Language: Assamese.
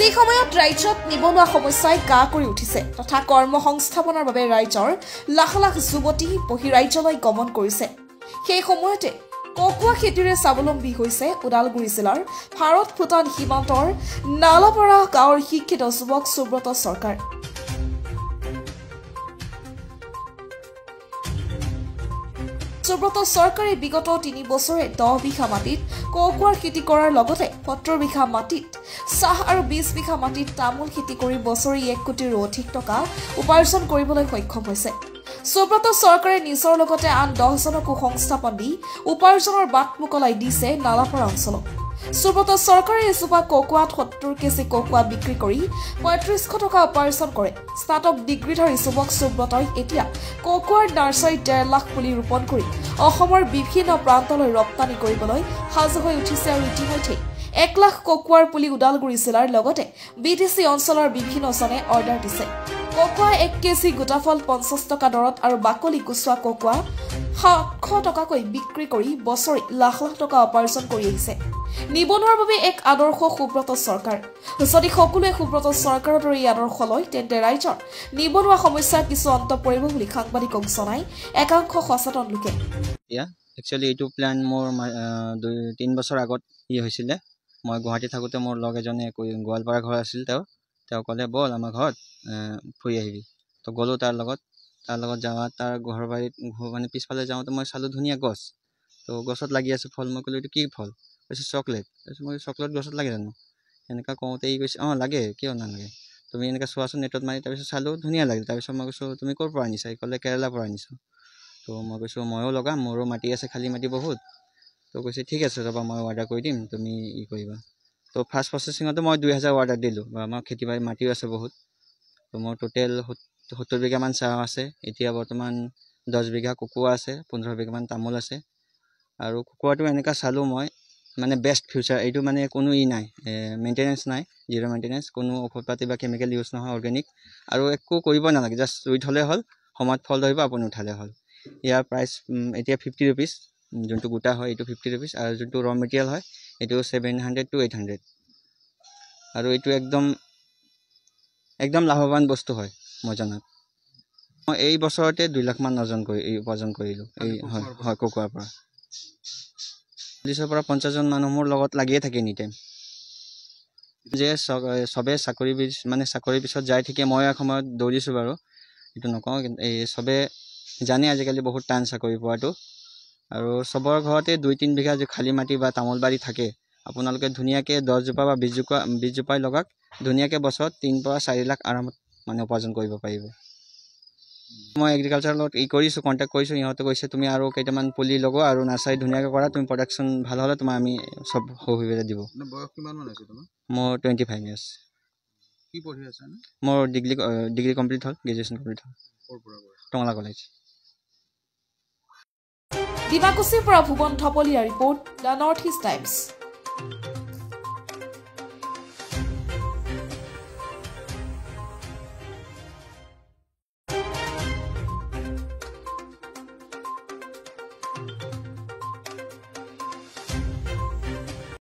যি সময়ত ৰাজ্যত নিবনুৱা সমস্যাই গা কৰি উঠিছে তথা কৰ্মসংস্থাপনৰ বাবে ৰাজ্যৰ লাখ লাখ যুৱতী বহিৰাজ্যলৈ গমন কৰিছে সেই সময়তে কোকোৱা খেতিৰে স্বাৱলম্বী হৈছে ওদালগুৰি জিলাৰ ভাৰত ভূটান সীমান্তৰ নালাপাৰা গাঁৱৰ শিক্ষিত যুৱক সুব্ৰত চৰকাৰ সুব্ৰত চৰকাৰে বিগত 3 বছৰে 10 বিঘা মাটিত কোকোৱাৰ খেতি কৰাৰ লগতে 70 বিঘা মাটিত চাহ আৰু 20 বিঘা মাটিত তামোল খেতি কৰি বছৰি 1 কোটিৰো অধিক টকা উপাৰ্জন কৰিবলৈ সক্ষম হৈছে সুব্ৰত চৰকাৰে নিজৰ লগতে আন 10 জনকো সংস্থাপন দি উপাৰ্জনৰ বাট মুকলাই দিছে নালাপাৰা অঞ্চলত সুব্ৰত চৰকাৰে এজোপা কোকোৱাত 70 কেজি কোকোৱা বিক্ৰী কৰি 3500 টকা উপাৰ্জন কৰে স্নাতক ডিগ্ৰীধাৰী যুৱক সুব্ৰতই এতিয়া কোকোৱাৰ নাৰ্চাৰীত 1.5 লাখ পুলি ৰোপণ কৰি অসমৰ বিভিন্ন প্ৰান্তলৈ ৰপ্তানি কৰিবলৈ সাজু হৈ উঠিছে আৰু ইতিমধ্যে 1 লাখ কোকোৱাৰ পুলি ওদালগুৰি জিলাৰ লগতে বিটিচি অঞ্চলৰ বিভিন্ন জনে অৰ্ডাৰ দিছে কোকোৱা 1 কেজি গোটাফল 50 টকা দৰত আৰু বাকলি গুচোৱা কোকোৱা 700 টকাকৈ বিক্ৰী কৰি বছৰি লাখ লাখ টকা উপাৰ্জন কৰি আহিছে নিবনুৱাৰ বাবে এক আদৰ্শ সুব্ৰত চৰকাৰ যদি সকলোৱে সুব্ৰত চৰকাৰৰ দৰে আদৰ্শ লয় তেন্তে ৰাজ্যৰ নিবনুৱা সমস্যা কিছু অন্ত পৰিব বুলি সাংবাদিকক জনাই একাংশ সচেতন লোকে একচুৱেলি এইটো প্লান মোৰ 2-3 বছৰ আগত হৈছিল মই গুৱাহাটী থাকোঁতে মোৰ লগ এজনে গোৱালপাৰা ঘৰ আছিল তেওঁ ক'লে বল আমাৰ ঘৰত ফুৰি আহিবি তো গ'লোঁ তাৰ লগত যাওঁতে তাৰ ঘৰ বাৰীত মানে পিছফালে যাওঁতে মই চালোঁ ধুনীয়া গছ তো গছত লাগি আছে ফল মই ক'লোঁ এইটো কি ফল কৈছে চকলেট মই চকলেট গছত লাগে জানো এনেকুৱা কওঁতে ই কৈছে লাগে কিয় নালাগে তুমি এনেকৈ চোৱাচোন নেটত মাৰি তাৰপিছত চালোঁ ধুনীয়া লাগিল তাৰপিছত মই কৈছোঁ তুমি ক'ৰ পৰা আনিছা ক'লে কেৰেলাৰ পৰা আনিছোঁ তো মই কৈছোঁ ময়ো লগাম মোৰো মাটি আছে খালী মাটি বহুত তো কৈছে ঠিক আছে ৰ'বা মই অৰ্ডাৰ কৰি দিম তুমি কৰিবা তো ফাৰ্ষ্ট প্ৰচেছিঙতে মই 2000 অৰ্ডাৰ দিলোঁ বা আমাৰ খেতি বাৰী মাটিও আছে বহুত তো মোৰ টোটেল 70 বিঘামান চাহ আছে এতিয়া বৰ্তমান 10 বিঘা কোকোৱা আছে 15 বিঘামান তামোল আছে আৰু কোকোৱাটো এনেকুৱা চালোঁ মই মানে বেষ্ট ফিউচাৰ এইটো মানে কোনো নাই মেইনটেনেন্স নাই জিৰ' মেইনটেনেন্স কোনো ঔষধ পাতি বা কেমিকেল ইউজ নহয় অৰ্গেনিক আৰু একো কৰিব নালাগে জাষ্ট ৰুই থ'লে হ'ল সময়ত ফল ধৰিব আপুনি উঠালে হ'ল ইয়াৰ প্ৰাইচ এতিয়া 50 rupees যোনটো গোটা হয় এইটো 50 rupees আৰু যোনটো ৰ মেটেৰিয়েল হয় এইটো 700 to 800 আৰু এইটো একদম লাভৱান বস্তু হয় মই জনাত মই এই বছৰতে 2 লাখ মান উপাৰ্জন কৰিলোঁ এই হয় কোকোৱাৰ পৰা 40 পৰা 50 জন মানুহ মোৰ লগত লাগিয়ে থাকে এনি টাইম যে চবে চাকৰি পিছত যাই থাকে মই এসময়ত দৌৰিছোঁ বাৰু এইটো নকওঁ কিন্তু এই চবে জানে আজিকালি বহুত টান চাকৰি পোৱাটো আৰু চবৰ ঘৰতে 2-3 বিঘা খালী মাটি বা তামোল বাৰী থাকে আপোনালোকে ধুনীয়াকৈ 10 জোপা বা 20 জোপাই লগাক ধুনীয়াকৈ বছৰত 3 পৰা 4 লাখ আৰামত মানে উপাৰ্জন কৰিব পাৰিব মই এগ্ৰিকালচাৰৰ লগত কৰিছোঁ কণ্টেক্ট কৰিছোঁ ইহঁতে কৈছে তুমি আৰু কেইটামান পুলি লগোৱা আৰু নাৰ্চাৰী ধুনীয়াকৈ কৰা তুমি প্ৰডাকশ্যন ভাল হ'লে তোমাৰ আমি চব সুবিধা দিব বয়স কিমানমান আছে তোমাৰ মোৰ 25 ইয়াৰ্ছ কি পঢ়ি আছা মোৰ ডিগ্ৰী কমপ্লিট হ'ল গ্ৰেজুৱেশ্যন কমপ্লিট হ'ল টংলা কলেজ ডিমাকুছিৰ পৰা Bhuwan Thapliyal report the North East times